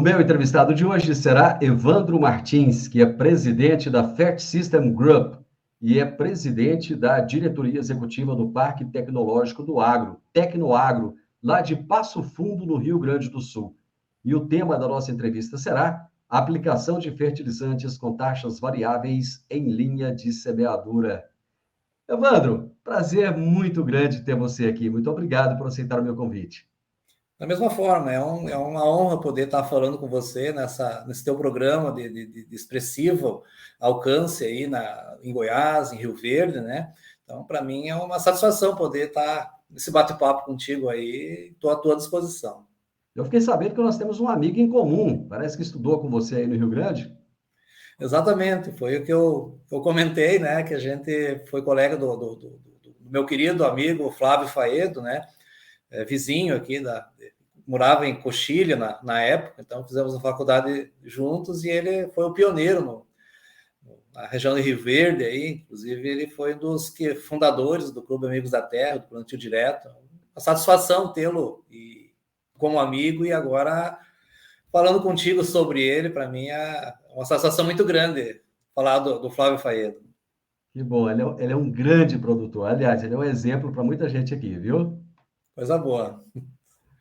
O meu entrevistado de hoje será Evandro Martins, que é presidente da Fert System Group e é presidente da diretoria executiva do Parque Tecnológico do Agro, Tecnoagro, lá de Passo Fundo, no Rio Grande do Sul. E o tema da nossa entrevista será a aplicação de fertilizantes com taxas variáveis em linha de semeadura. Evandro, prazer muito grande ter você aqui. Muito obrigado por aceitar o meu convite. Da mesma forma, é uma honra poder estar falando com você nesse teu programa de expressivo alcance aí em Goiás, em Rio Verde, né? Então, para mim é uma satisfação poder estar nesse bate-papo contigo aí, estou à tua disposição. Eu fiquei sabendo que nós temos um amigo em comum, parece que estudou com você aí no Rio Grande. Exatamente, foi o que eu comentei, né? Que a gente foi colega do meu querido amigo Flávio Faedo, né? Vizinho aqui morava em Coxilha na época, então fizemos a faculdade juntos e ele foi o pioneiro na região de Rio Verde, aí, inclusive ele foi um dos fundadores do Clube Amigos da Terra, do Plantio Direto. Uma satisfação tê-lo como amigo e agora falando contigo sobre ele, para mim é uma satisfação muito grande falar do Flávio Faedo. Que bom, ele é um grande produtor. Aliás, ele é um exemplo para muita gente aqui, viu? Coisa boa.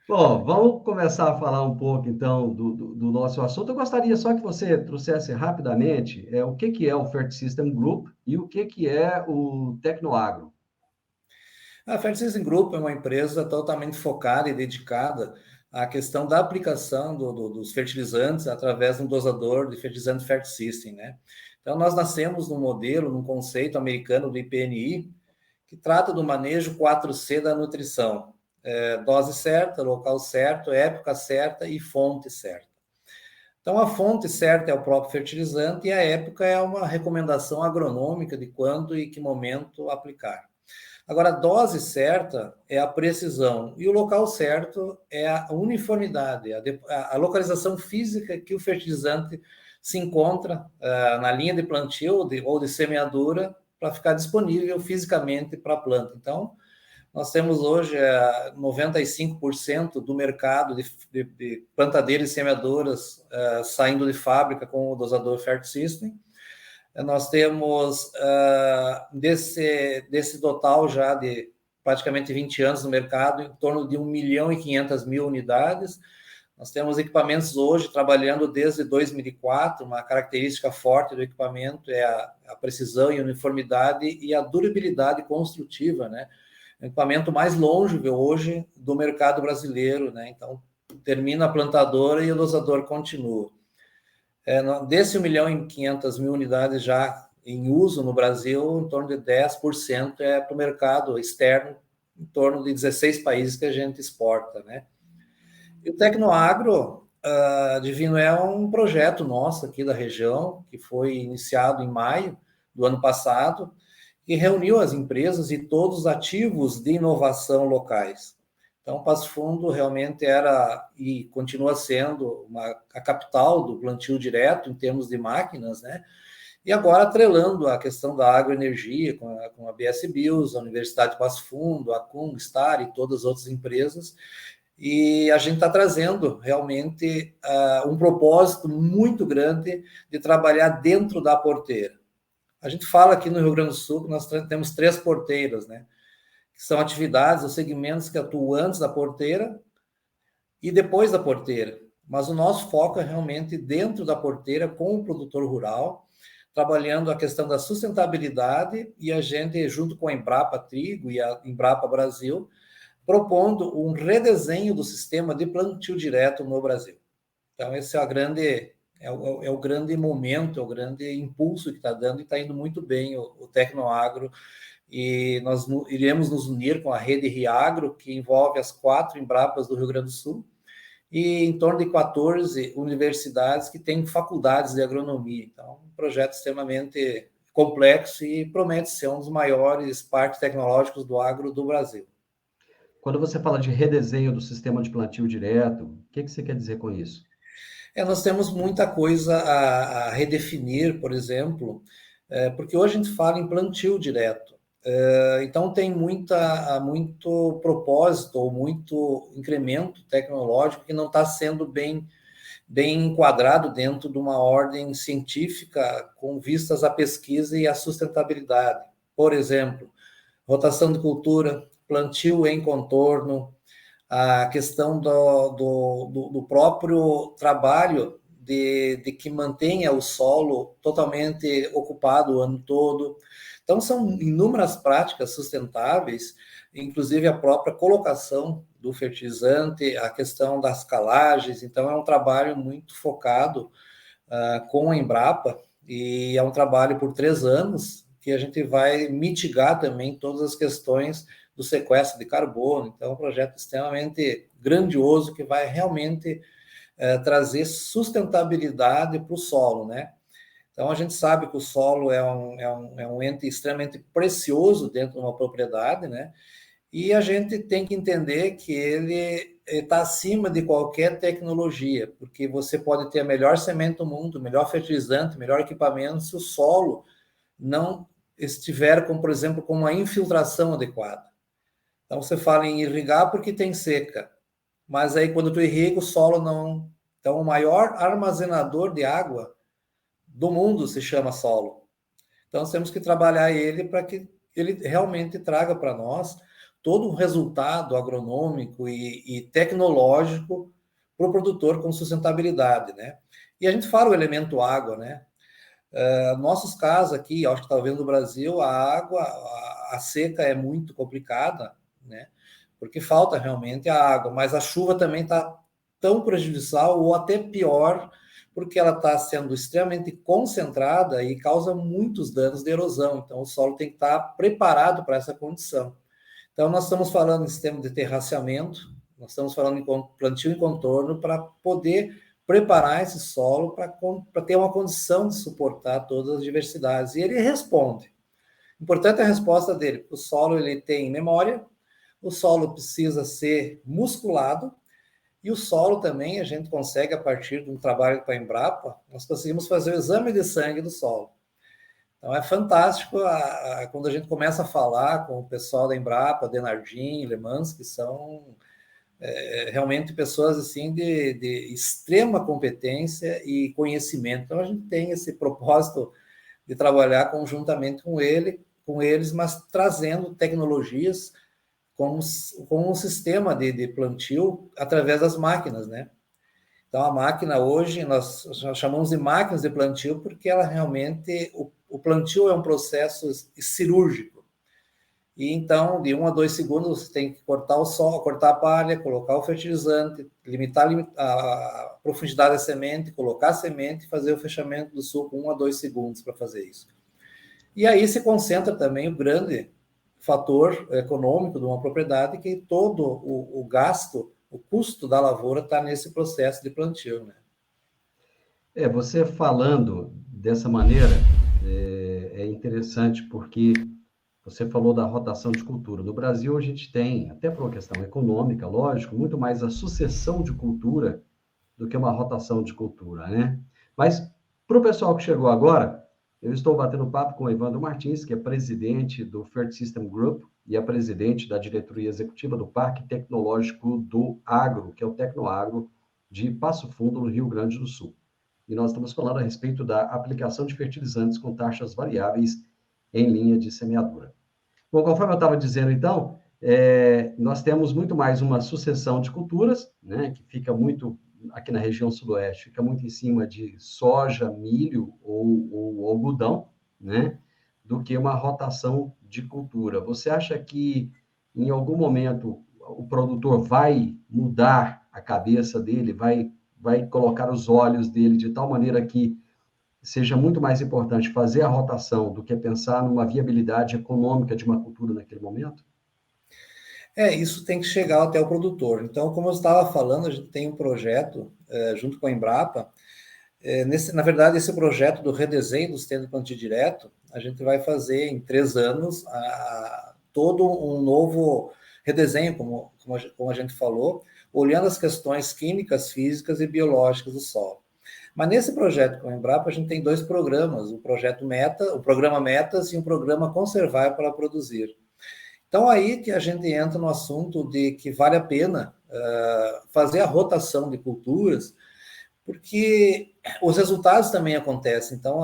Bom, vamos começar a falar um pouco, então, do nosso assunto. Eu gostaria só que você trouxesse rapidamente o que é o Fert System Group e o que é o Tecnoagro. A Fertilizing Group é uma empresa totalmente focada e dedicada à questão da aplicação dos fertilizantes através de um dosador de fertilizante Fert System, né? Então, nós nascemos num modelo, num conceito americano do IPNI, que trata do manejo 4C da nutrição. Dose certa, local certo, época certa e fonte certa. Então, a fonte certa é o próprio fertilizante e a época é uma recomendação agronômica de quando e que momento aplicar. Agora, a dose certa é a precisão e o local certo é a uniformidade, a localização física que o fertilizante se encontra na linha de plantio ou de semeadura para ficar disponível fisicamente para a planta. Então, nós temos hoje 95% do mercado de plantadeiras e semeadoras saindo de fábrica com o dosador Fert System. Nós temos, desse total já de praticamente 20 anos no mercado, em torno de 1.500.000 unidades. Nós temos equipamentos hoje trabalhando desde 2004, uma característica forte do equipamento é a precisão e uniformidade e a durabilidade construtiva, né? O equipamento mais longínquo hoje do mercado brasileiro, né? Então, termina a plantadora e o dosador continua. Desse 1.500.000 unidades já em uso no Brasil, em torno de 10% é para o mercado externo, em torno de 16 países que a gente exporta, né? E o Tecnoagro, Divino, é um projeto nosso aqui da região, que foi iniciado em maio do ano passado, que reuniu as empresas e todos os ativos de inovação locais. Então, Passo Fundo realmente era e continua sendo a capital do plantio direto em termos de máquinas, né? E agora atrelando a questão da agroenergia com a BS Bios, a Universidade de Passo Fundo, a CUM, Star e todas as outras empresas. E a gente está trazendo realmente um propósito muito grande de trabalhar dentro da porteira. A gente fala aqui no Rio Grande do Sul que nós temos 3 porteiras, né? Que são atividades ou segmentos que atuam antes da porteira e depois da porteira. Mas o nosso foco é realmente dentro da porteira com o produtor rural, trabalhando a questão da sustentabilidade e a gente, junto com a Embrapa Trigo e a Embrapa Brasil, propondo um redesenho do sistema de plantio direto no Brasil. Então, esse é o grande momento, é o grande impulso que está dando e está indo muito bem o Tecnoagro. E nós iremos nos unir com a rede Riagro, que envolve as 4 Embrapas do Rio Grande do Sul, e em torno de 14 universidades que têm faculdades de agronomia. Então, um projeto extremamente complexo e promete ser um dos maiores parques tecnológicos do agro do Brasil. Quando você fala de redesenho do sistema de plantio direto, o que você quer dizer com isso? Nós temos muita coisa a redefinir, por exemplo, porque hoje a gente fala em plantio direto. Então, tem muito propósito ou muito incremento tecnológico que não está sendo bem bem enquadrado dentro de uma ordem científica com vistas à pesquisa e à sustentabilidade. Por exemplo, rotação de cultura, plantio em contorno, a questão do próprio trabalho de que mantenha o solo totalmente ocupado o ano todo. Então, são inúmeras práticas sustentáveis, inclusive a própria colocação do fertilizante, a questão das calagens. Então, é um trabalho muito focado com a Embrapa, e é um trabalho por 3 anos, que a gente vai mitigar também todas as questões do sequestro de carbono. Então, é um projeto extremamente grandioso que vai realmente trazer sustentabilidade para o solo, né? Então, a gente sabe que o solo é um ente extremamente precioso dentro de uma propriedade, né? E a gente tem que entender que ele está acima de qualquer tecnologia, porque você pode ter a melhor semente do mundo, melhor fertilizante, melhor equipamento, se o solo não estiver, como, por exemplo, com uma infiltração adequada. Então, você fala em irrigar porque tem seca, mas aí quando tu irriga, o solo não... Então, o maior armazenador de água do mundo se chama solo. Então, nós temos que trabalhar ele para que ele realmente traga para nós todo o resultado agronômico e tecnológico para o produtor com sustentabilidade, né? E a gente fala o elemento água, né? Nossos casos aqui, acho que talvez no Brasil, a água, a seca é muito complicada, né? Porque falta realmente a água, mas a chuva também está tão prejudicial ou até pior, porque ela está sendo extremamente concentrada e causa muitos danos de erosão. Então, o solo tem que estar preparado para essa condição. Então, nós estamos falando em sistema de terraceamento, nós estamos falando em plantio em contorno para poder preparar esse solo para ter uma condição de suportar todas as diversidades. E ele responde. Importante é a resposta dele. O solo ele tem memória, o solo precisa ser musculado, e o solo também a gente consegue, a partir de um trabalho com a Embrapa, nós conseguimos fazer o exame de sangue do solo. Então é fantástico quando a gente começa a falar com o pessoal da Embrapa, Denardim, Le Mans, que são realmente pessoas assim de extrema competência e conhecimento. Então a gente tem esse propósito de trabalhar conjuntamente com eles, mas trazendo tecnologias com um sistema de plantio através das máquinas, né? Então, a máquina hoje, nós chamamos de máquinas de plantio porque ela realmente, o plantio é um processo cirúrgico. E então, de 1 a 2 segundos, você tem que cortar o solo, cortar a palha, colocar o fertilizante, limitar a profundidade da semente, colocar a semente e fazer o fechamento do suco 1 a 2 segundos para fazer isso. E aí se concentra também o grande fator econômico de uma propriedade, que todo o gasto, o custo da lavoura está nesse processo de plantio, né? Você falando dessa maneira é interessante porque você falou da rotação de cultura. No Brasil, a gente tem, até por uma questão econômica, lógico, muito mais a sucessão de cultura do que uma rotação de cultura, né? Mas, para o pessoal que chegou agora, eu estou batendo papo com o Evandro Martins, que é presidente do Fert System Group e é presidente da diretoria executiva do Parque Tecnológico do Agro, que é o Tecnoagro de Passo Fundo, no Rio Grande do Sul. E nós estamos falando a respeito da aplicação de fertilizantes com taxas variáveis em linha de semeadura. Bom, conforme eu estava dizendo, então, nós temos muito mais uma sucessão de culturas, né, que fica muito, aqui na região sudoeste, fica muito em cima de soja, milho ou algodão, né, do que uma rotação de cultura. Você acha que, em algum momento, o produtor vai mudar a cabeça dele, vai colocar os olhos dele de tal maneira que seja muito mais importante fazer a rotação do que pensar numa viabilidade econômica de uma cultura naquele momento? Isso tem que chegar até o produtor. Então, como eu estava falando, a gente tem um projeto junto com a Embrapa. Na verdade, esse projeto do redesenho do sistema de plantio direto, a gente vai fazer em 3 anos todo um novo redesenho, como a gente falou, olhando as questões químicas, físicas e biológicas do solo. Mas nesse projeto com a Embrapa, a gente tem 2 programas, o programa Metas e um programa Conservar para Produzir. Então, aí que a gente entra no assunto de que vale a pena fazer a rotação de culturas, porque os resultados também acontecem. Então,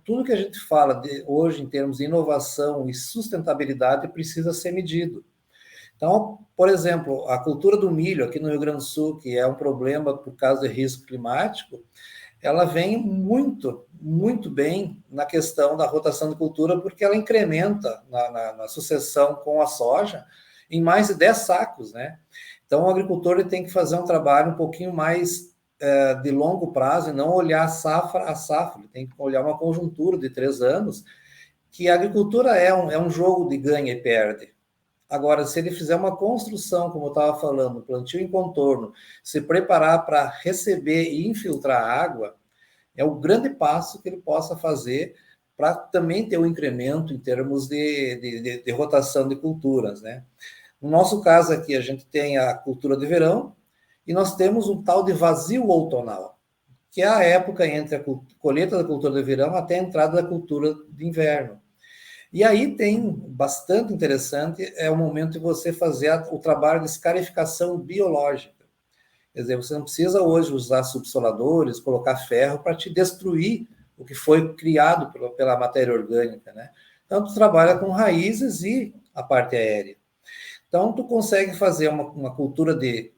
tudo que a gente fala hoje em termos de inovação e sustentabilidade precisa ser medido. Então, por exemplo, a cultura do milho aqui no Rio Grande do Sul, que é um problema por causa do risco climático, ela vem muito, muito bem na questão da rotação de cultura, porque ela incrementa na sucessão com a soja em mais de 10 sacos, né? Então, o agricultor ele tem que fazer um trabalho um pouquinho mais de longo prazo e não olhar safra a safra, ele tem que olhar uma conjuntura de 3 anos, que a agricultura é um jogo de ganha e perde. Agora, se ele fizer uma construção, como eu estava falando, plantio em contorno, se preparar para receber e infiltrar água, é o grande passo que ele possa fazer para também ter um incremento em termos de rotação de culturas, né? No nosso caso aqui, a gente tem a cultura de verão e nós temos um tal de vazio outonal, que é a época entre a colheita da cultura de verão até a entrada da cultura de inverno. E aí tem bastante interessante, é o momento de você fazer o trabalho de escarificação biológica. Quer dizer, você não precisa hoje usar subsoladores, colocar ferro para te destruir o que foi criado pela matéria orgânica, né? Então, tu trabalha com raízes e a parte aérea. Então, tu consegue fazer uma cultura de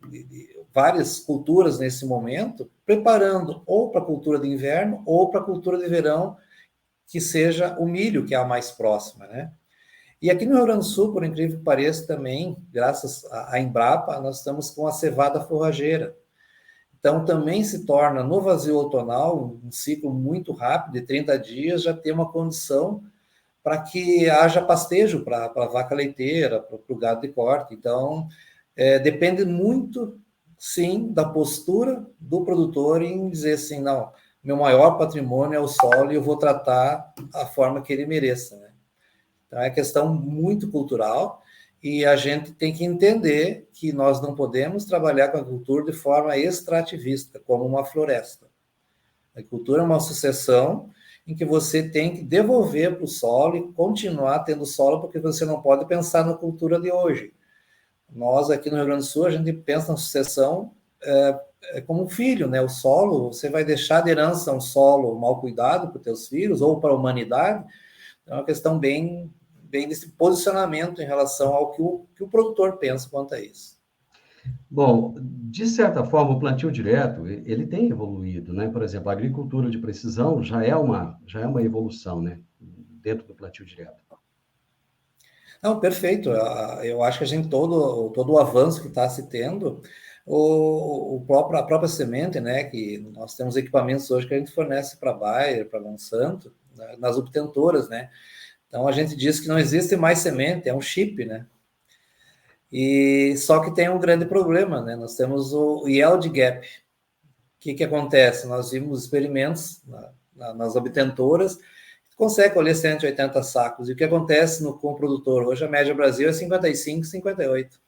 várias culturas nesse momento, preparando ou para a cultura de inverno ou para a cultura de verão, que seja o milho, que é a mais próxima, né? E aqui no Rio Grande do Sul, por incrível que pareça, também, graças à Embrapa, nós estamos com a cevada forrageira. Então, também se torna, no vazio outonal, um ciclo muito rápido, de 30 dias, já tem uma condição para que haja pastejo para a vaca leiteira, para o gado de corte. Então, depende muito, sim, da postura do produtor em dizer assim, não, meu maior patrimônio é o solo e eu vou tratar a forma que ele mereça, né? Então, é questão muito cultural e a gente tem que entender que nós não podemos trabalhar com a agricultura de forma extrativista, como uma floresta. A agricultura é uma sucessão em que você tem que devolver para o solo e continuar tendo solo, porque você não pode pensar na cultura de hoje. Nós, aqui no Rio Grande do Sul, a gente pensa na sucessão como um filho, né? O solo, você vai deixar de herança um solo mal cuidado para os teus filhos ou para a humanidade. É uma questão bem desse posicionamento em relação ao que o produtor pensa quanto a isso. Bom, de certa forma, o plantio direto, ele tem evoluído, né? Por exemplo, a agricultura de precisão já é uma evolução, né? Dentro do plantio direto. Não, perfeito. Eu acho que a gente, todo o avanço que está se tendo, a própria semente, né? Que nós temos equipamentos hoje que a gente fornece para a Bayer, para a Monsanto, né, nas obtentoras, né? Então a gente diz que não existe mais semente, é um chip, né? E só que tem um grande problema, né? Nós temos o yield gap. O que acontece? Nós vimos experimentos nas obtentoras, consegue colher 180 sacos. E o que acontece com o produtor? Hoje a média Brasil é 55, 58.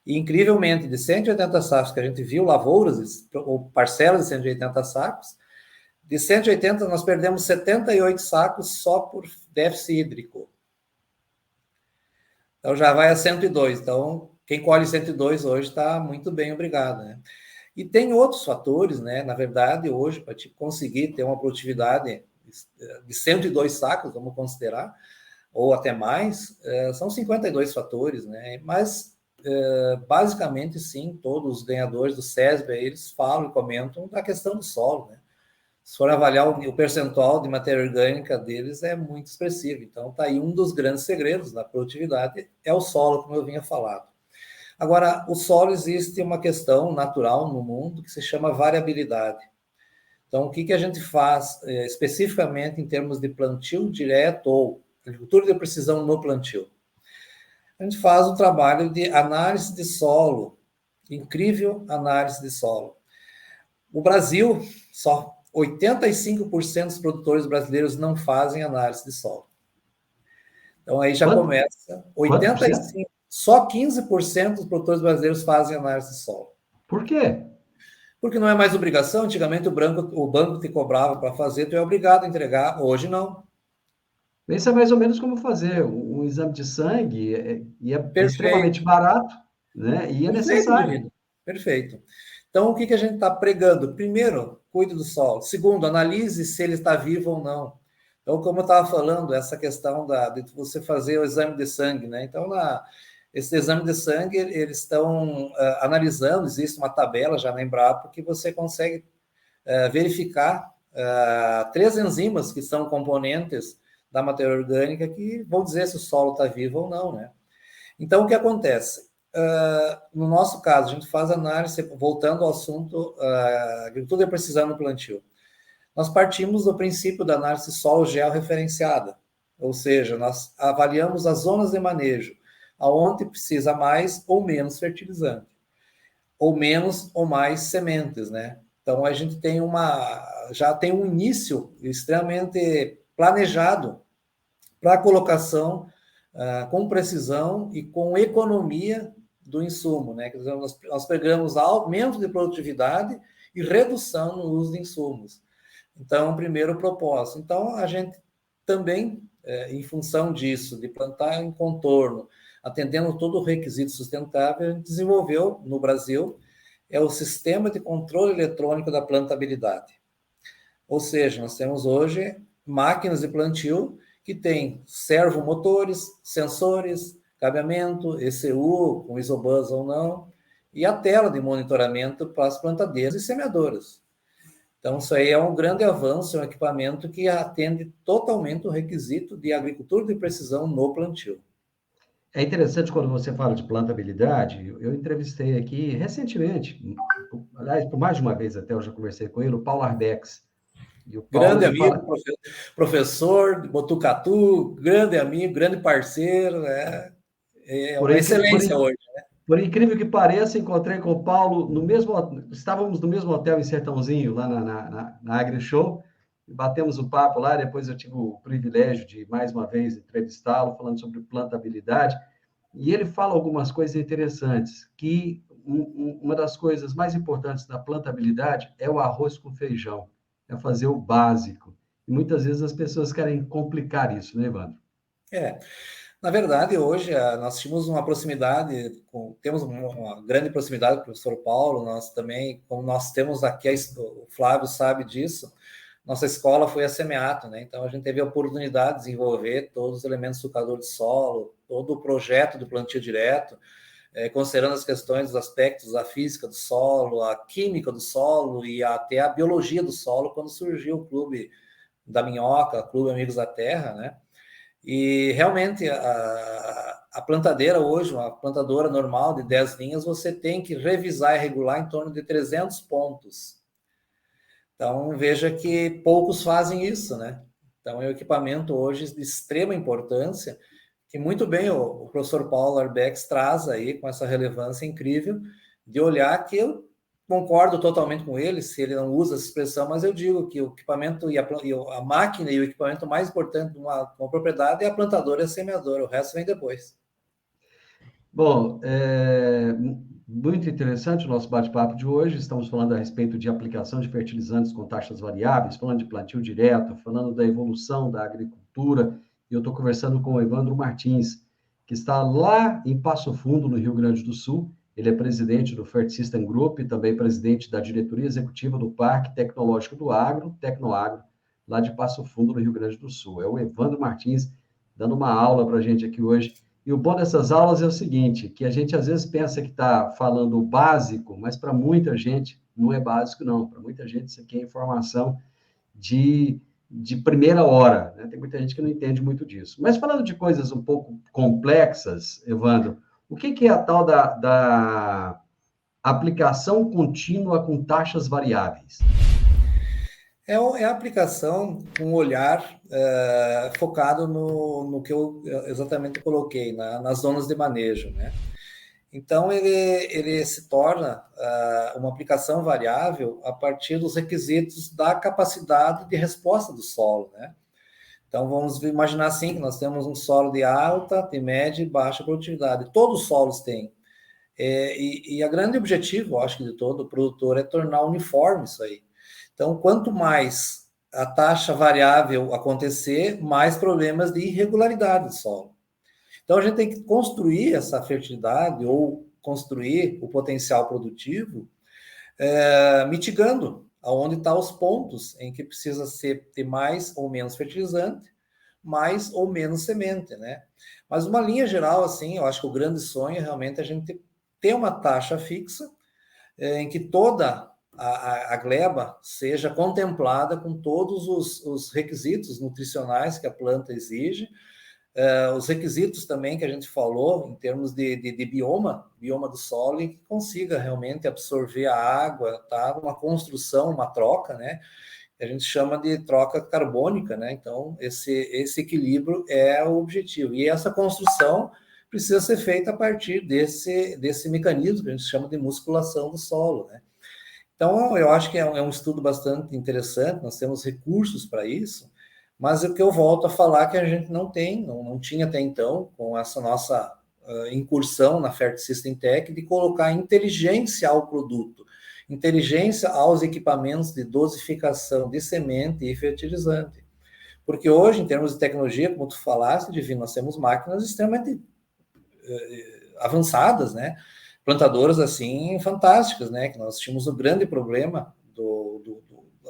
E incrivelmente, de 180 sacos que a gente viu, lavouras ou parcelas de 180 sacos, de 180 nós perdemos 78 sacos só por déficit hídrico. Então já vai a 102. Então, quem colhe 102 hoje está muito bem, obrigado, né? E tem outros fatores, né? Na verdade, hoje, para te conseguir ter uma produtividade de 102 sacos, vamos considerar, ou até mais, são 52 fatores, né? Mas, basicamente, sim, todos os ganhadores do SESB, eles falam e comentam da questão do solo, né? Se for avaliar o percentual de matéria orgânica deles, é muito expressivo. Então, está aí um dos grandes segredos da produtividade, é o solo, como eu vinha falando. Agora, o solo, existe uma questão natural no mundo que se chama variabilidade. Então, o que a gente faz especificamente em termos de plantio direto ou agricultura de precisão no plantio? A gente faz um trabalho de análise de solo, incrível análise de solo. O Brasil, só 85% dos produtores brasileiros não fazem análise de solo. Então, aí já começa 85%. Só 15% dos produtores brasileiros fazem análise de solo. Por quê? Porque não é mais obrigação. Antigamente o banco te cobrava para fazer, tu é obrigado a entregar. Hoje não. Isso é mais ou menos como fazer um exame de sangue, e é extremamente barato, né? E é Perfeito, necessário. Divino. Perfeito. Então, o que a gente está pregando? Primeiro, cuide do solo. Segundo, analise se ele está vivo ou não. Então, como eu estava falando, essa questão de você fazer o exame de sangue, né? Então, esse exame de sangue, eles estão analisando, existe uma tabela já na Embrapa que você consegue verificar 3 enzimas que são componentes da matéria orgânica que vão dizer se o solo está vivo ou não, né? Então, o que acontece? No nosso caso, a gente faz análise, voltando ao assunto, agricultura de precisão no plantio. Nós partimos do princípio da análise solo georreferenciada, ou seja, nós avaliamos as zonas de manejo, aonde precisa mais ou menos fertilizante, ou menos ou mais sementes, né? Então, a gente tem já tem um início extremamente planejado para a colocação com precisão e com economia do insumo, né? Quer dizer, nós pegamos aumento de produtividade e redução no uso de insumos. Então, primeiro propósito. Então, a gente também, em função disso, de plantar em contorno, atendendo todo o requisito sustentável, a gente desenvolveu no Brasil o sistema de controle eletrônico da plantabilidade. Ou seja, nós temos hoje máquinas de plantio que têm servomotores, sensores, cabeamento, ECU, com isobus ou não, e a tela de monitoramento para as plantadeiras e semeadoras. Então, isso aí é um grande avanço, é um equipamento que atende totalmente o requisito de agricultura de precisão no plantio. É interessante quando você fala de plantabilidade. Eu entrevistei aqui recentemente, aliás, por mais de uma vez até eu já conversei com ele, o Paulo Arbex. E o Paulo, grande ele amigo, fala... professor de Botucatu, grande amigo, grande parceiro, é uma excelência hoje. Por incrível que pareça, encontrei com o Paulo estávamos no mesmo hotel em Sertãozinho, lá na AgriShow, e batemos o papo lá. Depois eu tive o privilégio de, mais uma vez, entrevistá-lo, falando sobre plantabilidade. E ele fala algumas coisas interessantes, que uma das coisas mais importantes da plantabilidade é o arroz com feijão, é fazer o básico. E muitas vezes as pessoas querem complicar isso, né, Evandro? Na verdade, hoje nós tínhamos uma proximidade, temos uma grande proximidade com o professor Paulo, nós também, como nós temos aqui, o Flávio sabe disso, nossa escola foi a Semeato, né? Então a gente teve a oportunidade de desenvolver todos os elementos sucador de solo, todo o projeto do plantio direto, considerando as questões dos aspectos da física do solo, a química do solo e até a biologia do solo, quando surgiu o Clube da Minhoca, Clube Amigos da Terra, né? E realmente a plantadeira hoje, uma plantadora normal de 10 linhas, você tem que revisar e regular em torno de 300 pontos. Então, veja que poucos fazem isso, né? Então, é um equipamento hoje de extrema importância, que muito bem o professor Paulo Arbex traz aí com essa relevância incrível de olhar que eu concordo totalmente com ele, se ele não usa essa expressão, mas eu digo que o equipamento e a máquina e o equipamento mais importante de uma propriedade é a plantadora e a semeadora, o resto vem depois. Bom, muito interessante o nosso bate-papo de hoje. Estamos falando a respeito de aplicação de fertilizantes com taxas variáveis, falando de plantio direto, falando da evolução da agricultura. E eu estou conversando com o Evandro Martins, que está lá em Passo Fundo, no Rio Grande do Sul. Ele é presidente do Fert System Group e também presidente da diretoria executiva do Parque Tecnológico do Agro, Tecnoagro, lá de Passo Fundo, no Rio Grande do Sul. É o Evandro Martins dando uma aula para a gente aqui hoje. E o bom dessas aulas é o seguinte, que a gente às vezes pensa que está falando o básico, mas para muita gente não é básico, não. Para muita gente isso aqui é informação de primeira hora, né? Tem muita gente que não entende muito disso. Mas falando de coisas um pouco complexas, Evandro, o que é a tal da aplicação contínua com taxas variáveis? É a aplicação com um olhar focado no que eu exatamente coloquei, nas zonas de manejo, né? Então, ele se torna uma aplicação variável a partir dos requisitos da capacidade de resposta do solo, né? Então, vamos imaginar assim, que nós temos um solo de alta, de média e baixa produtividade. Todos os solos têm. E a grande objetivo, eu acho que de todo produtor, é tornar uniforme isso aí. Então, quanto mais a taxa variável acontecer, mais problemas de irregularidade do solo. Então, a gente tem que construir essa fertilidade ou construir o potencial produtivo mitigando aonde estão os pontos em que precisa ter mais ou menos fertilizante, mais ou menos semente, né? Mas uma linha geral, assim, eu acho que o grande sonho é realmente a gente ter uma taxa fixa em que toda a gleba seja contemplada com todos os requisitos nutricionais que a planta exige, os requisitos também que a gente falou em termos de bioma do solo, e que consiga realmente absorver a água, tá? Uma construção, uma troca, né? A gente chama de troca carbônica, né? Então, esse equilíbrio é o objetivo. E essa construção precisa ser feita a partir desse mecanismo que a gente chama de musculação do solo, né? Então, eu acho que é um estudo bastante interessante, nós temos recursos para isso, mas o que eu volto a falar é que a gente não tinha até então, com essa nossa incursão na Fair System Tech, de colocar inteligência ao produto, inteligência aos equipamentos de dosificação de semente e fertilizante. Porque hoje, em termos de tecnologia, como tu falaste, Divino, nós temos máquinas extremamente avançadas, né? Plantadoras, assim, fantásticas, né? Que nós tínhamos o grande problema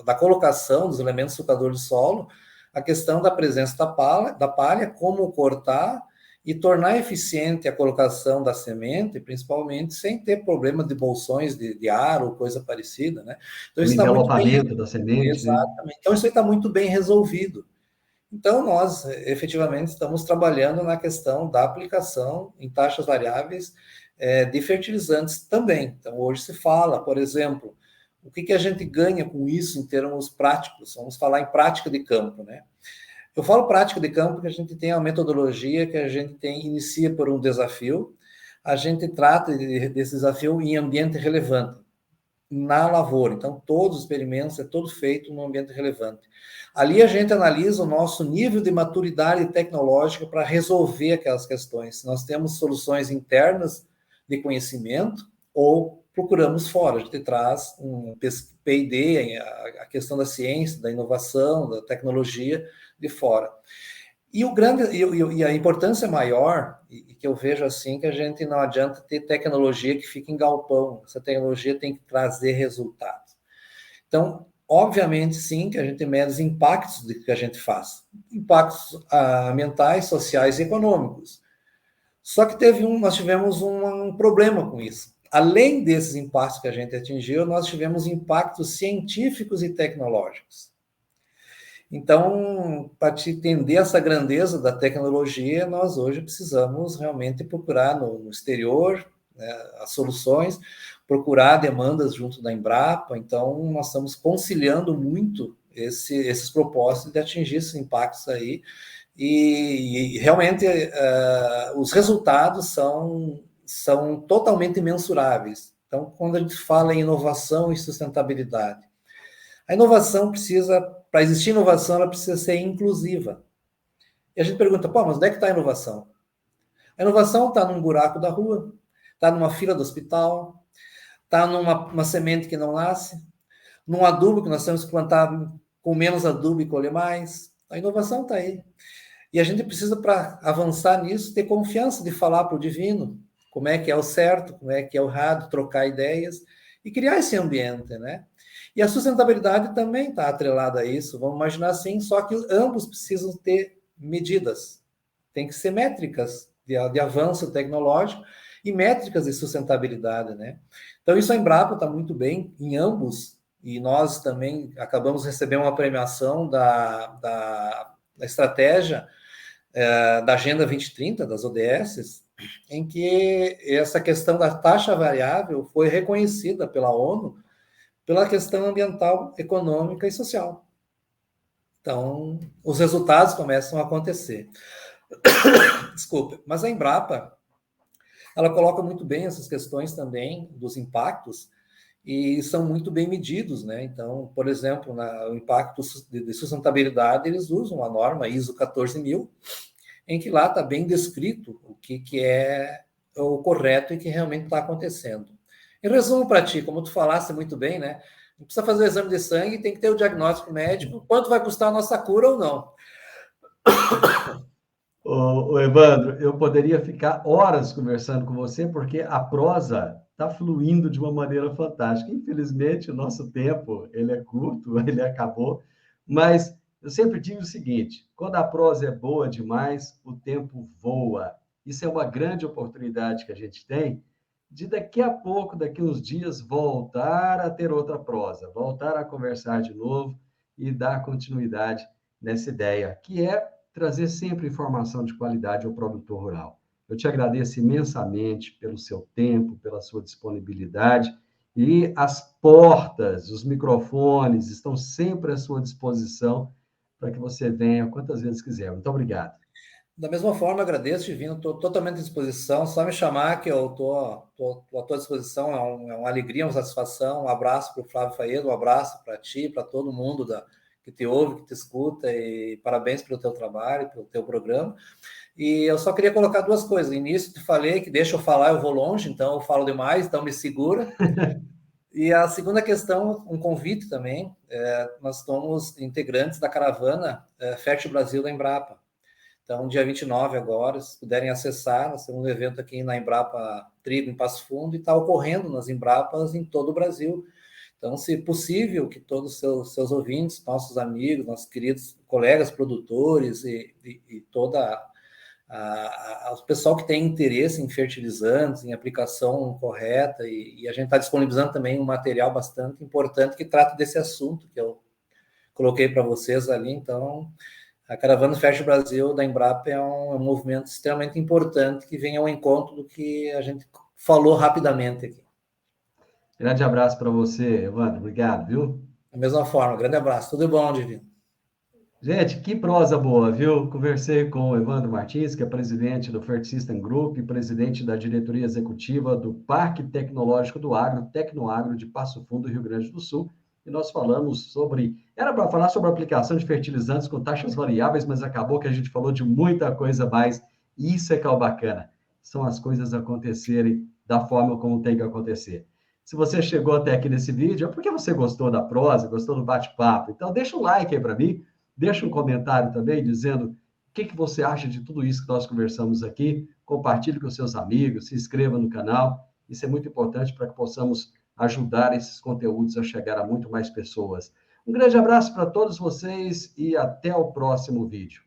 da colocação dos elementos sucadores de solo, a questão da presença da palha, como cortar e tornar eficiente a colocação da semente, principalmente sem ter problema de bolsões de ar ou coisa parecida, né? Então, O isso está muito bem... envelopamento da semente, né? Exatamente. Então, isso aí está muito bem resolvido. Então, nós, efetivamente, estamos trabalhando na questão da aplicação em taxas variáveis de fertilizantes também. Então, hoje se fala, por exemplo, o que a gente ganha com isso em termos práticos? Vamos falar em prática de campo, né? Eu falo prática de campo porque a gente tem a metodologia que a gente inicia por um desafio, a gente trata desse desafio em ambiente relevante, na lavoura. Então, todos os experimentos, é todo feito no ambiente relevante. Ali a gente analisa o nosso nível de maturidade tecnológica para resolver aquelas questões. Nós temos soluções internas de conhecimento ou procuramos fora. A gente traz um P&D, a questão da ciência, da inovação, da tecnologia de fora. E a importância maior, e que eu vejo assim, que a gente não adianta ter tecnologia que fica em galpão. Essa tecnologia tem que trazer resultados. Então, obviamente, sim, que a gente mede os impactos do que a gente faz. Impactos ambientais, sociais e econômicos. Só que nós tivemos um problema com isso. Além desses impactos que a gente atingiu, nós tivemos impactos científicos e tecnológicos. Então, para te entender essa grandeza da tecnologia, nós hoje precisamos realmente procurar no exterior, né, as soluções, procurar demandas junto da Embrapa. Então, nós estamos conciliando muito esses propósitos de atingir esses impactos aí. E realmente, os resultados são totalmente mensuráveis. Então, quando a gente fala em inovação e sustentabilidade, a inovação para existir inovação, ela precisa ser inclusiva. E a gente pergunta, mas onde é que está a inovação? A inovação está num buraco da rua, está numa fila do hospital, está numa semente que não nasce, num adubo que nós temos que plantar com menos adubo e colher mais. A inovação está aí. E a gente precisa, para avançar nisso, ter confiança de falar para o divino como é que é o certo, como é que é o errado, trocar ideias e criar esse ambiente, né? E a sustentabilidade também está atrelada a isso, vamos imaginar assim, só que ambos precisam ter medidas, tem que ser métricas de avanço tecnológico e métricas de sustentabilidade, né? Então, isso a Embrapa está muito bem em ambos, e nós também acabamos de receber uma premiação da estratégia da Agenda 2030, das ODS, em que essa questão da taxa variável foi reconhecida pela ONU pela questão ambiental, econômica e social. Então, os resultados começam a acontecer. Desculpa, mas a Embrapa, ela coloca muito bem essas questões também dos impactos e são muito bem medidos, né? Então, por exemplo, o impacto de sustentabilidade, eles usam a norma ISO 14000, em que lá está bem descrito o que é o correto e que realmente está acontecendo. Em resumo para ti, como tu falaste muito bem, né? Não precisa fazer o exame de sangue, tem que ter o diagnóstico médico, quanto vai custar a nossa cura ou não. Ô, Evandro, eu poderia ficar horas conversando com você, porque a prosa está fluindo de uma maneira fantástica. Infelizmente, o nosso tempo ele é curto, ele acabou, mas eu sempre digo o seguinte: quando a prosa é boa demais, o tempo voa. Isso é uma grande oportunidade que a gente tem de daqui a pouco, daqui uns dias, voltar a ter outra prosa, voltar a conversar de novo e dar continuidade nessa ideia, que é trazer sempre informação de qualidade ao produtor rural. Eu te agradeço imensamente pelo seu tempo, pela sua disponibilidade, e as portas, os microfones estão sempre à sua disposição para que você venha quantas vezes quiser. Muito obrigado. Da mesma forma, agradeço, Divino, estou totalmente à disposição, só me chamar que eu estou à tua disposição, é uma alegria, uma satisfação, um abraço para o Flávio Faedo, um abraço para ti, para todo mundo que te ouve, que te escuta, e parabéns pelo teu trabalho, pelo teu programa. E eu só queria colocar duas coisas. No início, te falei que deixa eu falar, eu vou longe, então eu falo demais, então me segura. E a segunda questão, um convite também, nós somos integrantes da caravana Fértil Brasil da Embrapa. Então, dia 29 agora, se puderem acessar, nós temos um evento aqui na Embrapa Trigo, em Passo Fundo, e está ocorrendo nas Embrapas em todo o Brasil. Então, se possível, que todos os seus ouvintes, nossos amigos, nossos queridos colegas produtores e toda o pessoal que tem interesse em fertilizantes, em aplicação correta, e a gente está disponibilizando também um material bastante importante que trata desse assunto que eu coloquei para vocês ali. Então, a Caravana Fértil Brasil da Embrapa é um movimento extremamente importante que vem ao encontro do que a gente falou rapidamente aqui. Grande abraço para você, Evandro. Obrigado, viu? Da mesma forma, grande abraço. Tudo bom, Divino? Gente, que prosa boa, viu? Conversei com o Evandro Martins, que é presidente do Fert System Group e presidente da diretoria executiva do Parque Tecnológico do Agro, Tecnoagro de Passo Fundo, Rio Grande do Sul. E nós falamos sobre. Era para falar sobre a aplicação de fertilizantes com taxas variáveis, mas acabou que a gente falou de muita coisa mais. E isso é que é o bacana. São as coisas acontecerem da forma como tem que acontecer. Se você chegou até aqui nesse vídeo, é porque você gostou da prosa, gostou do bate-papo. Então, deixa um like aí para mim. Deixa um comentário também dizendo o que você acha de tudo isso que nós conversamos aqui. Compartilhe com seus amigos, se inscreva no canal. Isso é muito importante para que possamos ajudar esses conteúdos a chegar a muito mais pessoas. Um grande abraço para todos vocês e até o próximo vídeo.